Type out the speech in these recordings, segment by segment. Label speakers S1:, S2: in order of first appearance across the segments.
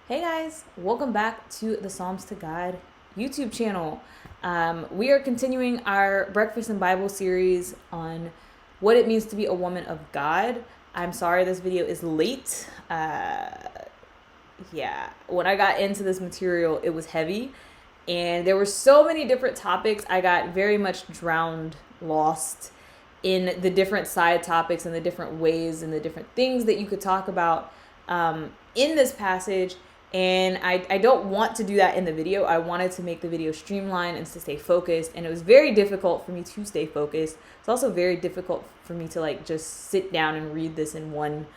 S1: Hey guys, welcome back to the Psalms to God YouTube channel. We are continuing our Breakfast and Bible series on what it means to be a woman of God. I'm sorry this video is late. When I got into this material, it was heavy and there were so many different topics. I got very much lost in the different side topics and the different ways and the different things that you could talk about in this passage. And I don't want to do that in the video. I wanted to make the video streamlined and to stay focused. And it was very difficult for me to stay focused. It's also very difficult for me to just sit down and read this in one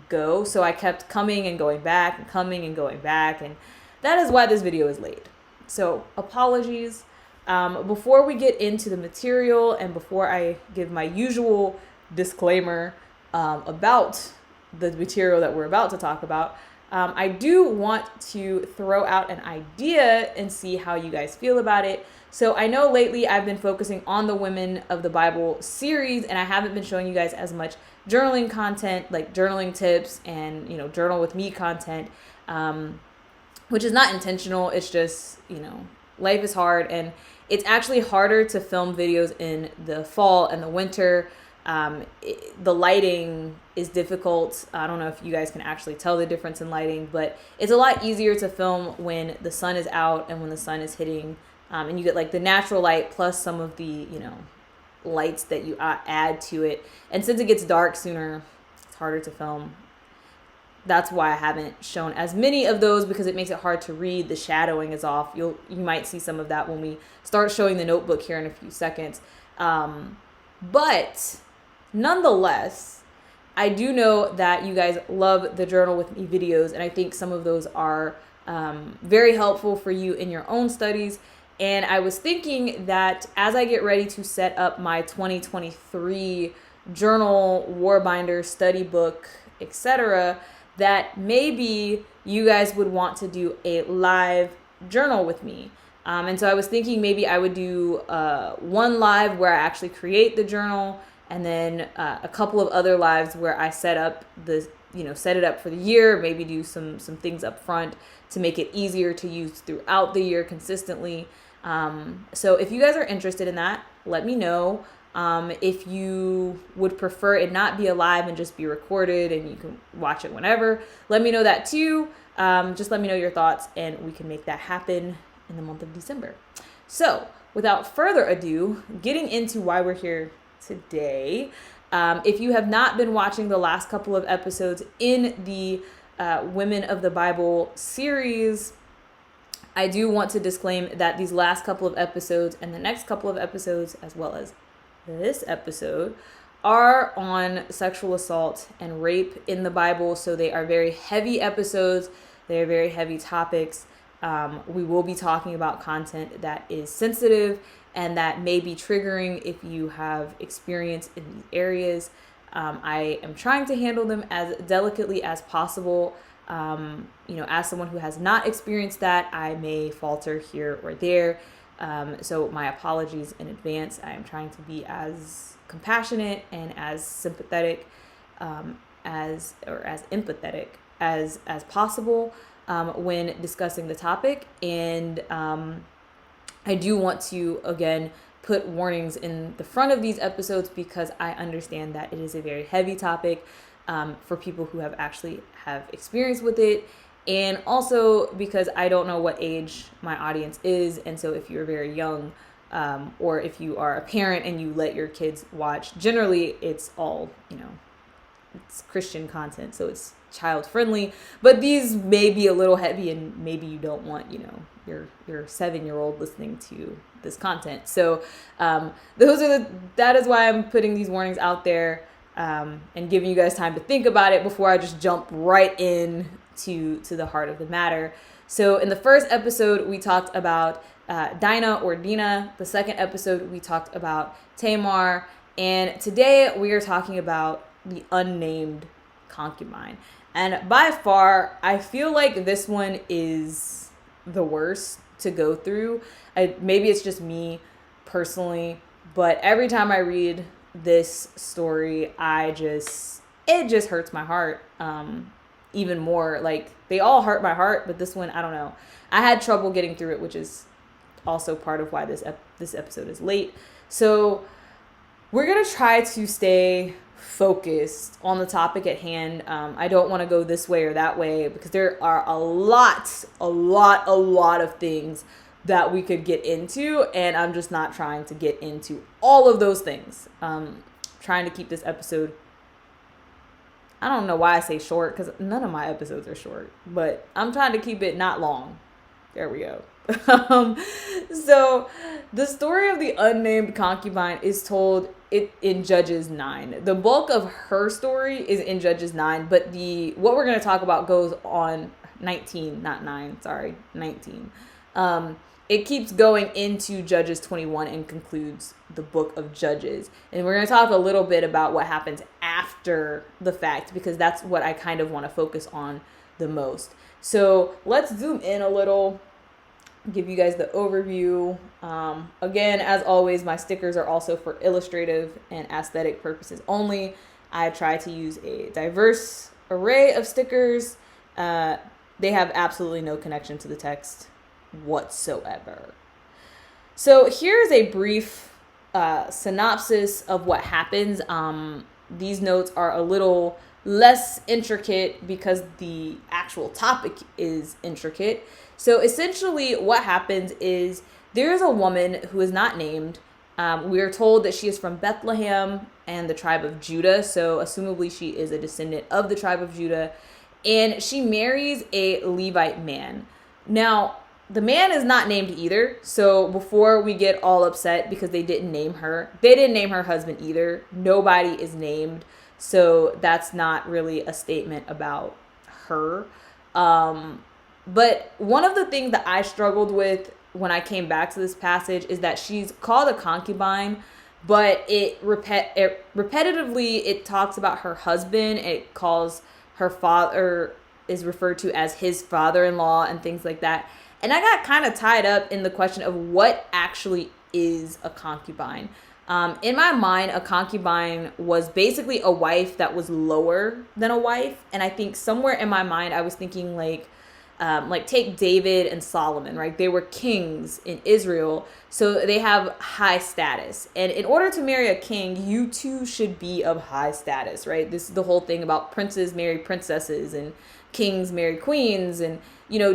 S1: go. So I kept coming and going back and coming and going back. And that is why this video is late. So apologies. Before we get into the material and before I give my usual disclaimer about the material that we're about to talk about, I do want to throw out an idea and see how you guys feel about it. So I know lately I've been focusing on the Women of the Bible series, and I haven't been showing you guys as much journaling content, like journaling tips and, journal with me content, which is not intentional. It's just, life is hard, and it's actually harder to film videos in the fall and the winter. The lighting is difficult. I don't know if you guys can actually tell the difference in lighting, but it's a lot easier to film when the sun is out and when the sun is hitting, and you get the natural light plus some of the lights that you add to it. And since it gets dark sooner, it's harder to film. That's why I haven't shown as many of those, because it makes it hard to read. The shadowing is off. You might see some of that when we start showing the notebook here in a few seconds. But nonetheless, I do know that you guys love the Journal with Me videos, and I think some of those are very helpful for you in your own studies. And I was thinking that as I get ready to set up my 2023 journal, war binder, study book, etc., that maybe you guys would want to do a live journal with me. And so I was thinking maybe I would do one live where I actually create the journal, and then a couple of other lives where I set up set it up for the year, maybe do some things up front to make it easier to use throughout the year consistently. So if you guys are interested in that, let me know. If you would prefer it not be a live and just be recorded and you can watch it whenever, let me know that too. Just let me know your thoughts and we can make that happen in the month of December. So without further ado, getting into why we're here today. If you have not been watching the last couple of episodes in the Women of the Bible series, I do want to disclaim that these last couple of episodes and the next couple of episodes, as well as this episode, are on sexual assault and rape in the Bible. So they are very heavy episodes. They are very heavy topics. We will be talking about content that is sensitive and that may be triggering if you have experience in these areas. I am trying to handle them as delicately as possible. As someone who has not experienced that, I may falter here or there. So my apologies in advance. I am trying to be as compassionate and as sympathetic as empathetic as possible when discussing the topic. And I do want to, again, put warnings in the front of these episodes because I understand that it is a very heavy topic for people who have experience with it. And also because I don't know what age my audience is. And so if you're very young or if you are a parent and you let your kids watch, generally it's all, it's Christian content. So it's child friendly, but these may be a little heavy and maybe you don't want, your 7-year-old listening to this content. So that is why I'm putting these warnings out there and giving you guys time to think about it before I just jump right in to the heart of the matter. So in the first episode, we talked about Dinah or Dina. The second episode, we talked about Tamar. And today we are talking about the unnamed concubine. And by far, I feel like this one is the worst to go through. Maybe it's just me personally, but every time I read this story, it just hurts my heart. even more. Like, they all hurt my heart, but this one, I don't know. I had trouble getting through it, which is also part of why this episode is late. So we're going to try to stay focused on the topic at hand. I don't want to go this way or that way because there are a lot of things that we could get into, and I'm just not trying to get into all of those things. Trying to keep this episode, I don't know why I say short, because none of my episodes are short, but I'm trying to keep it not long. There we go. So the story of the unnamed concubine is told in Judges 9. The bulk of her story is in Judges 9, but what we're going to talk about goes on 19, not 9, sorry, 19. It keeps going into Judges 21 and concludes the book of Judges. And we're going to talk a little bit about what happens after the fact, because that's what I kind of want to focus on the most. So let's zoom in a little, give you guys the overview. Again, as always, my stickers are also for illustrative and aesthetic purposes only. I try to use a diverse array of stickers. They have absolutely no connection to the text whatsoever. So here's a brief synopsis of what happens. These notes are a little less intricate because the actual topic is intricate. So essentially what happens is there is a woman who is not named. We are told that she is from Bethlehem and the tribe of Judah. So assumably she is a descendant of the tribe of Judah. And she marries a Levite man. Now, the man is not named either. So before we get all upset because they didn't name her husband either. Nobody is named. So that's not really a statement about her. But one of the things that I struggled with when I came back to this passage is that she's called a concubine, but repetitively it talks about her husband. It calls her father is referred to as his father-in-law and things like that. And I got kind of tied up in the question of what actually is a concubine. In my mind, a concubine was basically a wife that was lower than a wife. And I think somewhere in my mind, I was thinking like take David and Solomon, right? They were kings in Israel, so they have high status. And in order to marry a king, you too should be of high status, right? This is the whole thing about princes marry princesses and kings marry queens. And,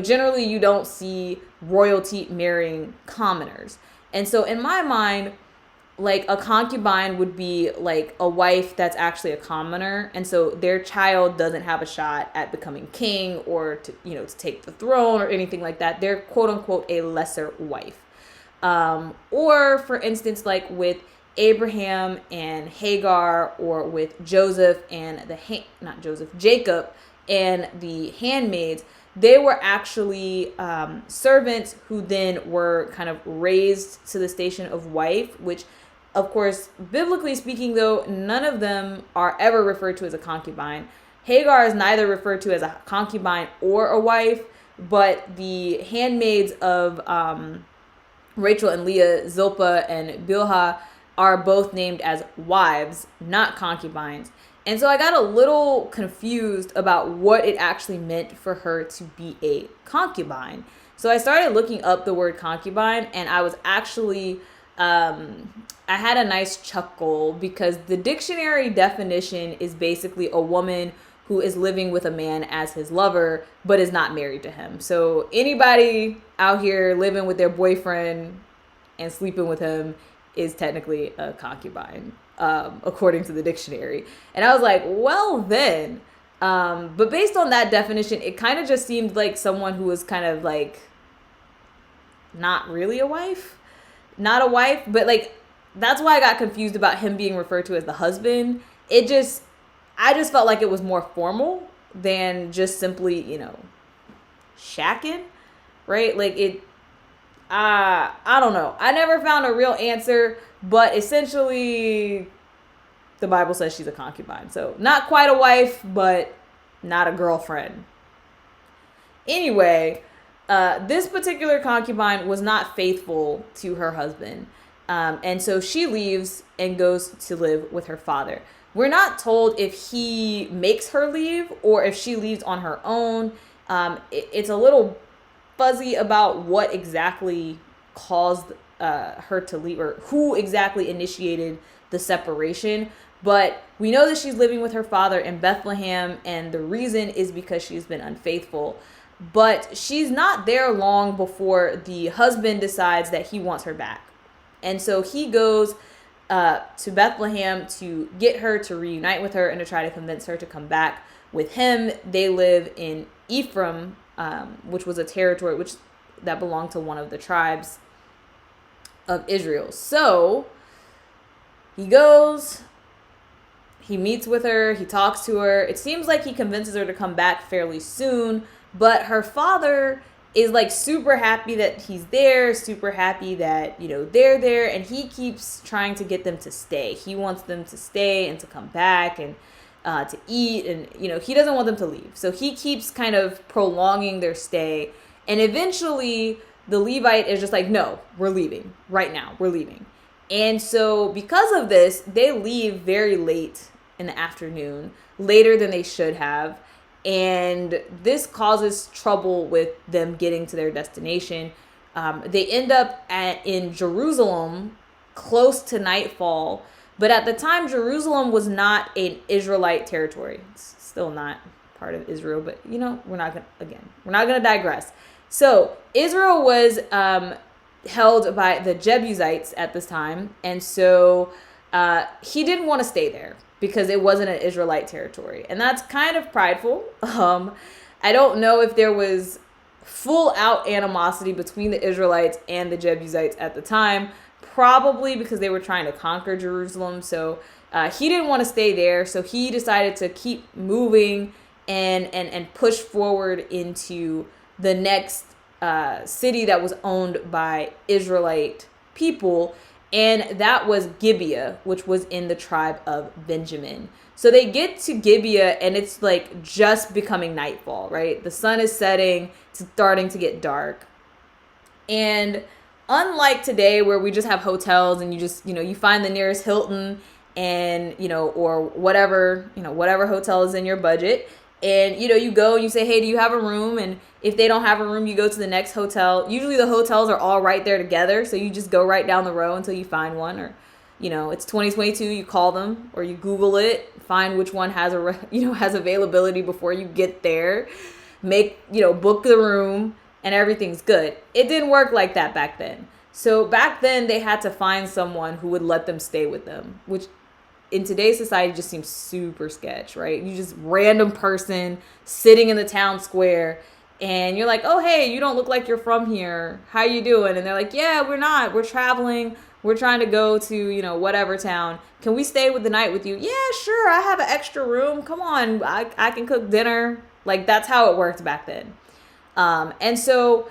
S1: generally you don't see royalty marrying commoners. And so in my mind, like a concubine would be like a wife that's actually a commoner. And so their child doesn't have a shot at becoming king or to take the throne or anything like that. They're quote unquote a lesser wife. Or for instance, like with Abraham and Hagar, or with Joseph and Jacob and the handmaids, they were actually servants who then were kind of raised to the station of wife, which, of course, biblically speaking, though, none of them are ever referred to as a concubine. Hagar is neither referred to as a concubine or a wife, but the handmaids of Rachel and Leah, Zilpah and Bilhah, are both named as wives, not concubines. And so I got a little confused about what it actually meant for her to be a concubine. So I started looking up the word concubine, and I was actually, I had a nice chuckle because the dictionary definition is basically a woman who is living with a man as his lover, but is not married to him. So anybody out here living with their boyfriend and sleeping with him is technically a concubine, according to the dictionary. And I was like, well then, but based on that definition, it kind of just seemed like someone who was kind of like not really a wife, but like, that's why I got confused about him being referred to as the husband. I just felt like it was more formal than just simply, shacking, right? Like I don't know. I never found a real answer, but essentially the Bible says she's a concubine. So not quite a wife, but not a girlfriend. Anyway, this particular concubine was not faithful to her husband. And so she leaves and goes to live with her father. We're not told if he makes her leave or if she leaves on her own. It's a little fuzzy about what exactly caused her to leave, or who exactly initiated the separation. But we know that she's living with her father in Bethlehem, and the reason is because she's been unfaithful. But she's not there long before the husband decides that he wants her back. And so he goes to Bethlehem to get her, to reunite with her, and to try to convince her to come back with him. They live in Ephraim, which was a territory that belonged to one of the tribes of Israel. So he goes, he meets with her, he talks to her. It seems like he convinces her to come back fairly soon, but her father is like super happy that he's there, super happy that, they're there, and he keeps trying to get them to stay. He wants them to stay and to come back and to eat, and he doesn't want them to leave. So he keeps kind of prolonging their stay, and eventually the Levite is just like, no, we're leaving right now, we're leaving. And so because of this, they leave very late in the afternoon, later than they should have. And this causes trouble with them getting to their destination. They end up in Jerusalem close to nightfall. But at the time, Jerusalem was not an Israelite territory. It's still not part of Israel, but we're not gonna digress. So Israel was held by the Jebusites at this time, and so he didn't want to stay there because it wasn't an Israelite territory, and that's kind of prideful. I don't know if there was full out animosity between the Israelites and the Jebusites at the time. Probably because they were trying to conquer Jerusalem. So he didn't want to stay there. So he decided to keep moving and push forward into the next city that was owned by Israelite people. And that was Gibeah, which was in the tribe of Benjamin. So they get to Gibeah and it's like just becoming nightfall, right? The sun is setting. It's starting to get dark. And unlike today where we just have hotels and you just, you find the nearest Hilton and, or whatever hotel is in your budget. And, you go and you say, hey, do you have a room? And if they don't have a room, you go to the next hotel. Usually the hotels are all right there together. So you just go right down the row until you find one. Or, it's 2022, you call them or you Google it, find which one has has availability before you get there. Book the room. And everything's good. It didn't work like that back then. So back then they had to find someone who would let them stay with them, which in today's society just seems super sketch, right? You just random person sitting in the town square and you're like, oh, hey, you don't look like you're from here. How you doing? And they're like, yeah, we're not. We're traveling. We're trying to go to, whatever town. Can we stay with the night with you? Yeah, sure. I have an extra room. Come on. I can cook dinner. Like that's how it worked back then. And so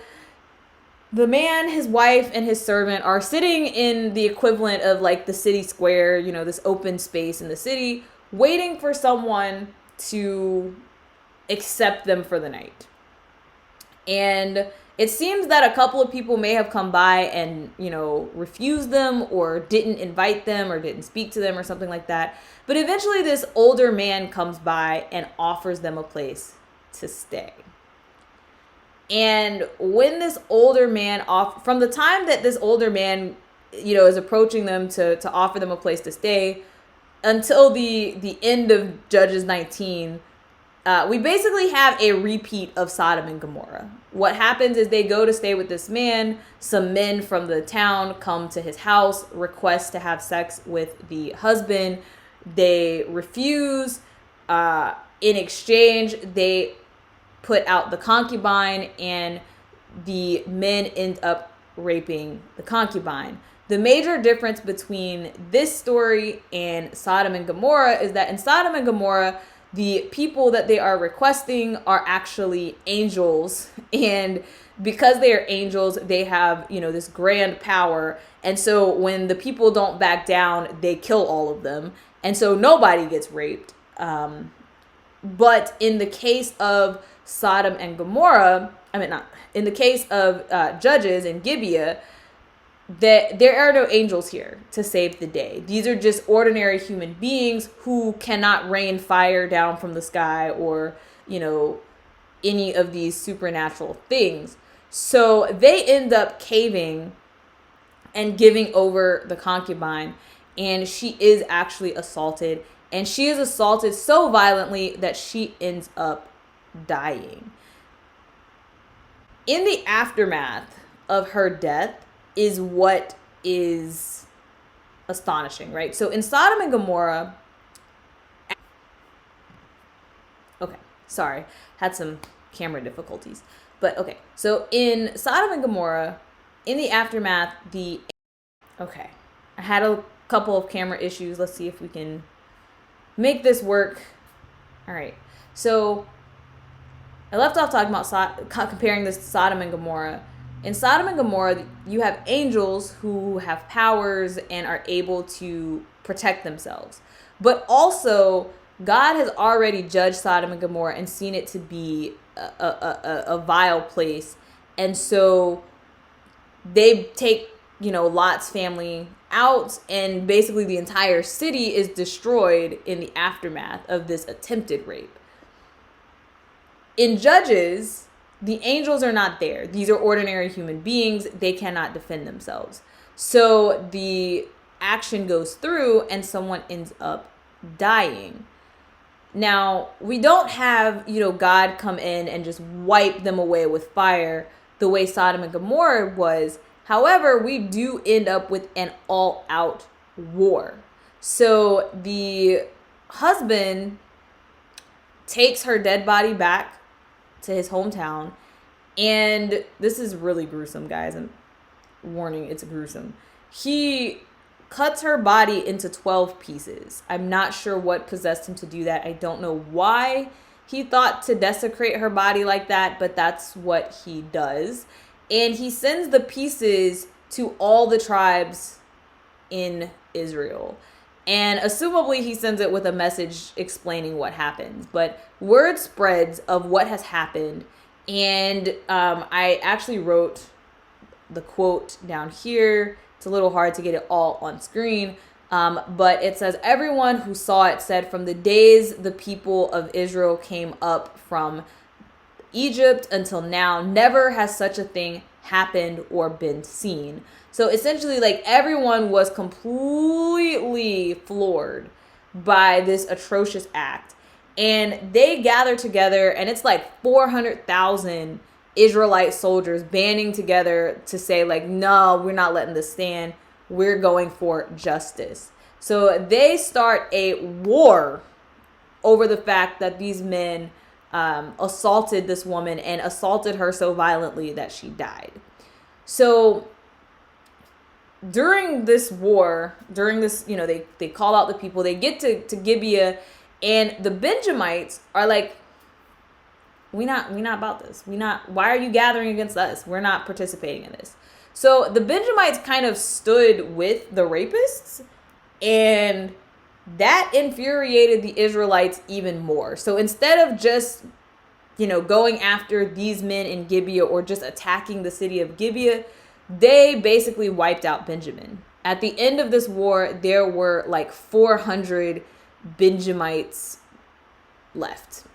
S1: the man, his wife, and his servant are sitting in the equivalent of like the city square, this open space in the city, waiting for someone to accept them for the night. And it seems that a couple of people may have come by and, refused them or didn't invite them or didn't speak to them or something like that. But eventually this older man comes by and offers them a place to stay. And when this older man from the time that this older man, is approaching them to offer them a place to stay until the end of Judges 19, we basically have a repeat of Sodom and Gomorrah. What happens is they go to stay with this man. Some men from the town come to his house, request to have sex with the husband. They refuse. In exchange, they put out the concubine, and the men end up raping the concubine. The major difference between this story and Sodom and Gomorrah is that in Sodom and Gomorrah, the people that they are requesting are actually angels. And because they are angels, they have, this grand power. And so when the people don't back down, they kill all of them. And so nobody gets raped. But in the case of Sodom and Gomorrah, in the case of Judges and Gibeah, that there are no angels here to save the day. These are just ordinary human beings who cannot rain fire down from the sky or, any of these supernatural things. So they end up caving and giving over the concubine, and she is actually assaulted, and she is assaulted so violently that she ends up dying. In the aftermath of her death is what is astonishing, right? So in Sodom and Gomorrah, okay, sorry, had some camera difficulties, but okay. So in Sodom and Gomorrah, in the aftermath, okay, I had a couple of camera issues. Let's see if we can make this work. All right, so I left off talking about comparing this to Sodom and Gomorrah. In Sodom and Gomorrah, you have angels who have powers and are able to protect themselves. But also, God has already judged Sodom and Gomorrah and seen it to be a vile place. And so they take, Lot's family out, and basically the entire city is destroyed in the aftermath of this attempted rape. In Judges, the angels are not there. These are ordinary human beings. They cannot defend themselves. So the action goes through and someone ends up dying. Now, we don't have, God come in and just wipe them away with fire the way Sodom and Gomorrah was. However, we do end up with an all-out war. So the husband takes her dead body back to his hometown, and this is really gruesome, guys. I'm warning, it's gruesome. He cuts her body into 12 pieces. I'm not sure what possessed him to do that. I don't know why he thought to desecrate her body like that, but that's what he does. And he sends the pieces to all the tribes in Israel. And assumably he sends it with a message explaining what happens. But word spreads of what has happened. And I actually wrote the quote down here. It's a little hard to get it all on screen. But it says, everyone who saw it said, from the days the people of Israel came up from Egypt until now, never has such a thing happened or been seen. So essentially, like, everyone was completely floored by this atrocious act. And they gather together, and it's like 400,000 Israelite soldiers banding together to say, like, no, we're not letting this stand. We're going for justice. So they start a war over the fact that these men assaulted this woman and assaulted her so violently that she died. So during this war, they call out the people, they get to Gibeah, and the Benjamites are like, we not about this. Why are you gathering against us? We're not participating in this. So the Benjamites kind of stood with the rapists, and that infuriated the Israelites even more. So instead of just, going after these men in Gibeah or just attacking the city of Gibeah, they basically wiped out Benjamin. At the end of this war, there were like 400 Benjamites left.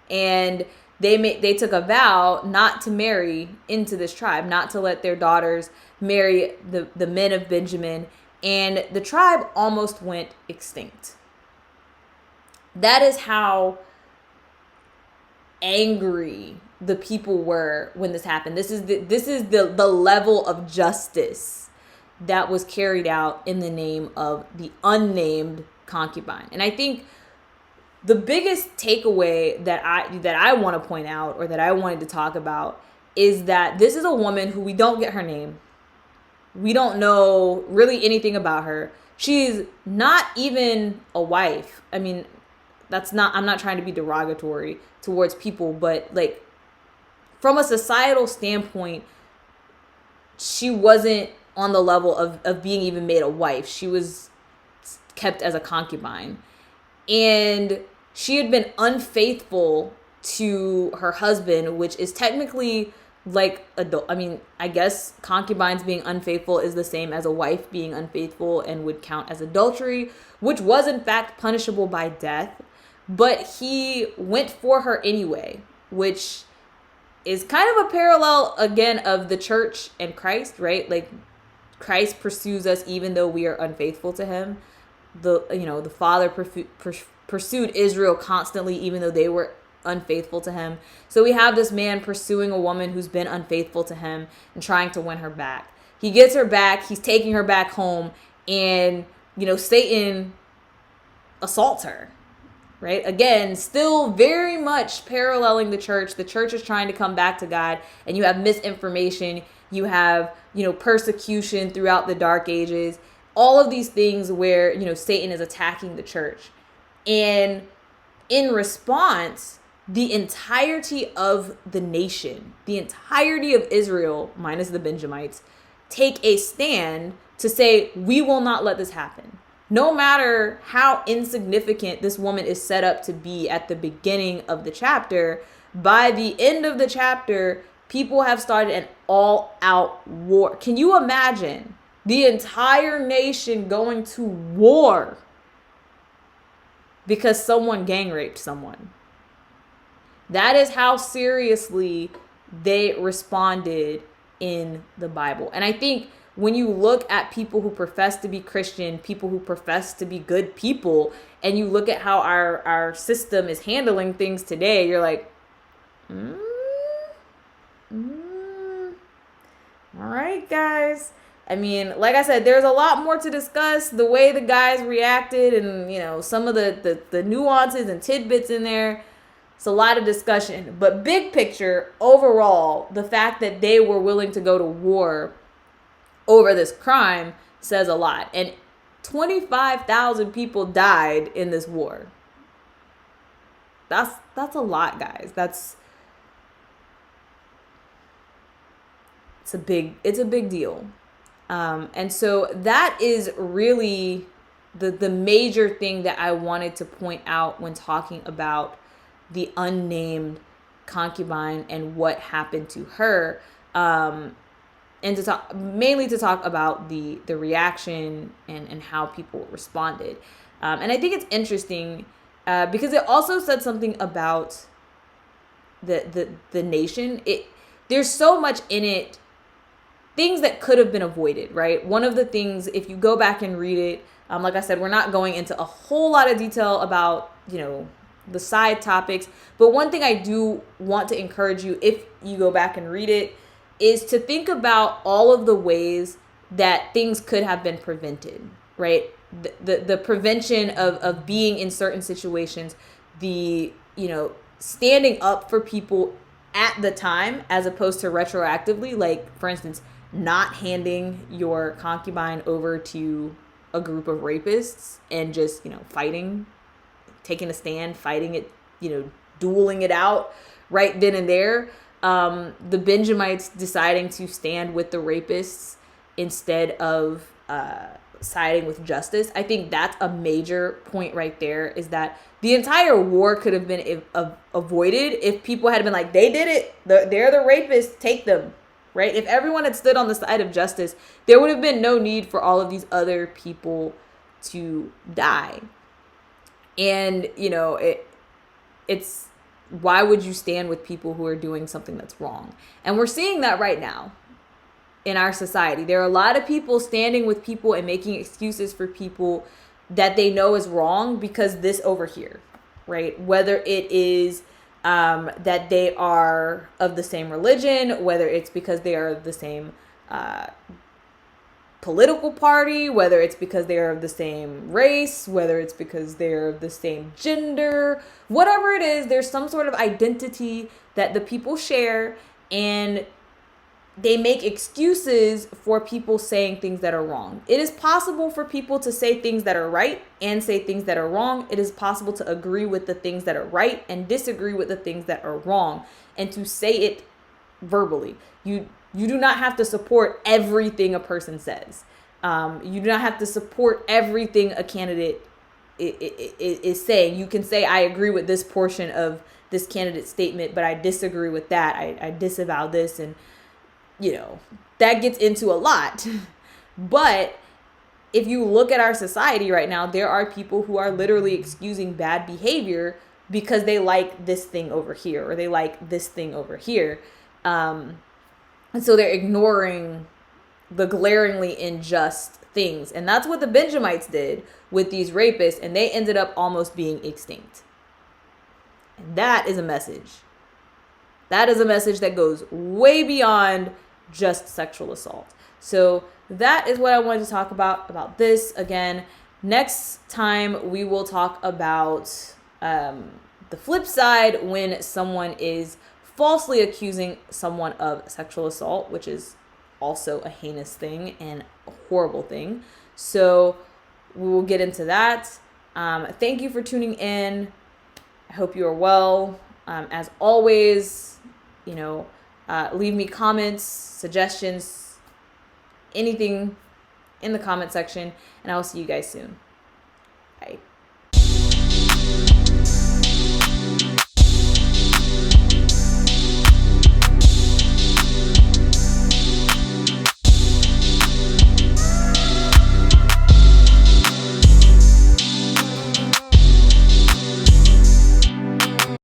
S1: And they took a vow not to marry into this tribe, not to let their daughters marry the men of Benjamin. And the tribe almost went extinct. That is how angry the people were when this happened. This is the level of justice that was carried out in the name of the unnamed concubine. And I think the biggest takeaway that I want to point out, or that I wanted to talk about, is that this is a woman who we don't get her name. We don't know really anything about her. She's not even a wife. I mean, I'm not trying to be derogatory towards people, but like, from a societal standpoint, she wasn't on the level of being even made a wife. She was kept as a concubine. And she had been unfaithful to her husband, which is technically like adult. I mean, I guess concubines being unfaithful is the same as a wife being unfaithful and would count as adultery, which was in fact punishable by death. But he went for her anyway, which is kind of a parallel again of the church and Christ, right? Like Christ pursues us even though we are unfaithful to him. The Father pursued Israel constantly even though they were unfaithful to him. So we have this man pursuing a woman who's been unfaithful to him and trying to win her back. He gets her back, he's taking her back home, and Satan assaults her. Right? Again, still very much paralleling the church. The church is trying to come back to God, and you have misinformation, you have, persecution throughout the dark ages, all of these things where, Satan is attacking the church. And in response, the entirety of the nation, the entirety of Israel, minus the Benjamites, take a stand to say, we will not let this happen. No matter how insignificant this woman is set up to be at the beginning of the chapter, by the end of the chapter, people have started an all-out war. Can you imagine the entire nation going to war because someone gang raped someone? That is how seriously they responded in the Bible. And I think when you look at people who profess to be Christian, people who profess to be good people, and you look at how our system is handling things today, you're like, all right, guys. I mean, like I said, there's a lot more to discuss. The way the guys reacted and, some of the nuances and tidbits in there. It's a lot of discussion. But big picture, overall, the fact that they were willing to go to war over this crime says a lot. And 25,000 people died in this war. That's a lot, guys. It's a big deal. And so that is really the major thing that I wanted to point out when talking about the unnamed concubine and what happened to her. And mainly to talk about the reaction and how people responded. And I think it's interesting because it also said something about the nation. There's so much in it, things that could have been avoided, right? One of the things, if you go back and read it, like I said, we're not going into a whole lot of detail about, the side topics. But one thing I do want to encourage you, if you go back and read it, is to think about all of the ways that things could have been prevented, right? The prevention of being in certain situations, standing up for people at the time as opposed to retroactively, like, for instance, not handing your concubine over to a group of rapists and just, fighting, taking a stand, fighting it, dueling it out right then and there. The Benjamites deciding to stand with the rapists instead of siding with justice. I think that's a major point right there, is that the entire war could have been avoided if people had been like, they did it, they're the rapists, take them, right? If everyone had stood on the side of justice, there would have been no need for all of these other people to die. And, it's, why would you stand with people who are doing something that's wrong? And we're seeing that right now in our society. There are a lot of people standing with people and making excuses for people that they know is wrong because this over here, right? Whether it is that they are of the same religion, whether it's because they are of the same political party, whether it's because they're of the same race, whether it's because they're of the same gender, whatever it is, there's some sort of identity that the people share, and they make excuses for people saying things that are wrong. It is possible for people to say things that are right and say things that are wrong. It is possible to agree with the things that are right and disagree with the things that are wrong, and to say it verbally. You do not have to support everything a person says. You do not have to support everything a candidate is saying. You can say, I agree with this portion of this candidate's statement, but I disagree with that. I disavow this. And, that gets into a lot. But if you look at our society right now, there are people who are literally excusing bad behavior because they like this thing over here, or they like this thing over here. And so they're ignoring the glaringly unjust things. And that's what the Benjamites did with these rapists, and they ended up almost being extinct. And that is a message. That is a message that goes way beyond just sexual assault. So that is what I wanted to talk about this. Again, next time we will talk about the flip side when someone is falsely accusing someone of sexual assault, which is also a heinous thing and a horrible thing. So we will get into that. Thank you for tuning in. I hope you are well. As always, leave me comments, suggestions, anything in the comment section, and I will see you guys soon. Bye.